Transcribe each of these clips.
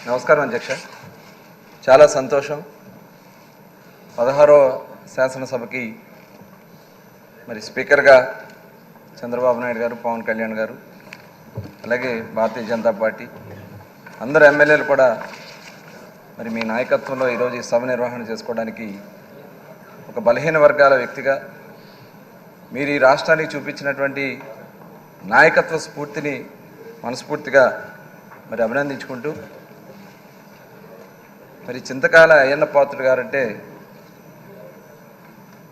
నమస్కారం అధ్యక్ష. చాలా సంతోషం. 16వ శాసనసభకి మరి స్పీకర్గా చంద్రబాబు నాయుడు గారు, పవన్ కళ్యాణ్ గారు, అలాగే భారతీయ జనతా పార్టీ అందరు ఎమ్మెల్యేలు కూడా మరి మీ నాయకత్వంలో ఈరోజు ఈ సభ నిర్వహణ చేసుకోవడానికి ఒక బలహీన వర్గాల వ్యక్తిగా మీరు ఈ రాష్ట్రానికి చూపించినటువంటి నాయకత్వ స్ఫూర్తిని మనస్ఫూర్తిగా మరి అభినందించుకుంటూ, మరి చింతకాల అయ్యన్న పాత్రుడు గారంటే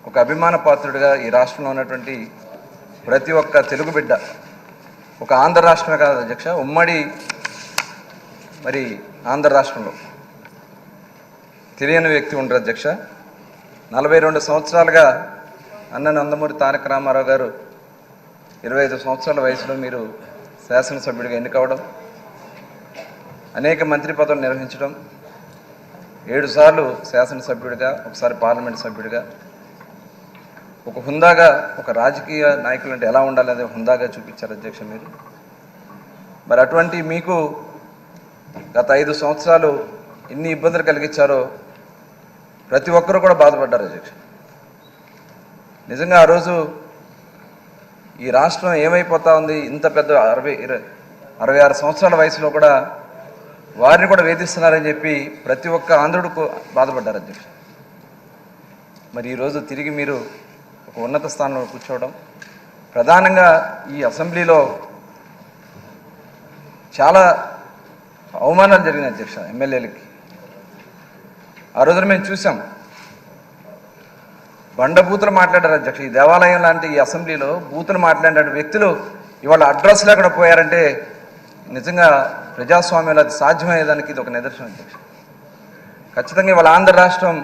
ఒక అభిమాన పాత్రుడిగా ఈ రాష్ట్రంలో ఉన్నటువంటి ప్రతి ఒక్క తెలుగు బిడ్డ, ఒక ఆంధ్ర రాష్ట్రమే కాదు అధ్యక్ష, ఉమ్మడి మరి ఆంధ్ర రాష్ట్రంలో తెలియని వ్యక్తి ఉండరు అధ్యక్ష. 42 సంవత్సరాలుగా అన్న నందమూరి తారక రామారావు గారు 25 సంవత్సరాల వయసులో మీరు శాసనసభ్యుడిగా ఎన్నికవడం, అనేక మంత్రి పదవులు నిర్వహించడం, 7 సార్లు శాసనసభ్యుడిగా, ఒకసారి పార్లమెంట్ సభ్యుడిగా, ఒక హుందాగా ఒక రాజకీయ నాయకులు అంటే ఎలా ఉండాలనేది హుందాగా చూపించారు అధ్యక్ష మీరు. మరి అటువంటి మీకు గత 5 సంవత్సరాలు ఎన్ని ఇబ్బందులు కలిగించారో ప్రతి ఒక్కరూ కూడా బాధపడ్డారు అధ్యక్ష. నిజంగా ఆ రోజు ఈ రాష్ట్రం ఏమైపోతా ఉంది, ఇంత పెద్ద 66 సంవత్సరాల వయసులో కూడా వారిని కూడా వేధిస్తున్నారని చెప్పి ప్రతి ఒక్క ఆంధ్రుడు బాధపడ్డారు అధ్యక్ష. మరి ఈరోజు తిరిగి మీరు ఒక ఉన్నత స్థానంలో కూర్చోవడం, ప్రధానంగా ఈ అసెంబ్లీలో చాలా అవమానాలు జరిగినాయి అధ్యక్ష ఎమ్మెల్యేలకి. ఆ రోజున మేము చూసాం, బండబూతులు మాట్లాడారు అధ్యక్ష. ఈ దేవాలయం లాంటి ఈ అసెంబ్లీలో బూతులు మాట్లాడిన వ్యక్తులు ఇవాళ అడ్రస్ లేకుండా పోయారంటే నిజంగా ప్రజాస్వామ్యంలో అది సాధ్యమయ్యేదానికి ఇది ఒక నిదర్శనం అధ్యక్ష. ఖచ్చితంగా ఇవాళ ఆంధ్ర రాష్ట్రం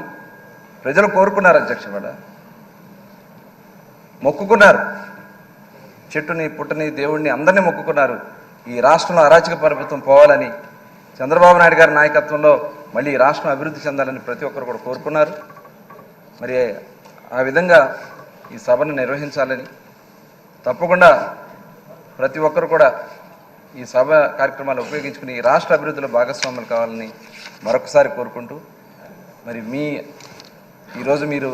ప్రజలు కోరుకున్నారు అధ్యక్ష, ఇవాళ మొక్కుకున్నారు, చెట్టుని పుట్టని దేవుడిని అందరినీ మొక్కుకున్నారు. ఈ రాష్ట్రంలో అరాచక ప్రభుత్వం పోవాలని, చంద్రబాబు నాయుడు గారి నాయకత్వంలో మళ్ళీ ఈ రాష్ట్రం అభివృద్ధి చెందాలని ప్రతి ఒక్కరు కూడా కోరుకున్నారు. మరి ఆ విధంగా ఈ సభను నిర్వహించాలని, తప్పకుండా ప్రతి ఒక్కరు కూడా ఈ సభ కార్యక్రమాలు ఉపయోగించుకుని ఈ రాష్ట్ర అభివృద్ధిలో భాగస్వాములు కావాలని మరొకసారి కోరుకుంటూ, మరి ఈరోజు మీరు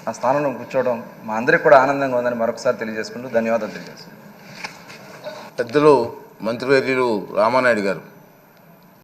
ఆ స్థానంలో కూర్చోవడం మా అందరికీ కూడా ఆనందంగా ఉందని మరొకసారి తెలియజేసుకుంటూ ధన్యవాదాలు తెలియజేస్తున్నాను. పెద్దలు మంత్రివర్యులు రామానాయుడు గారు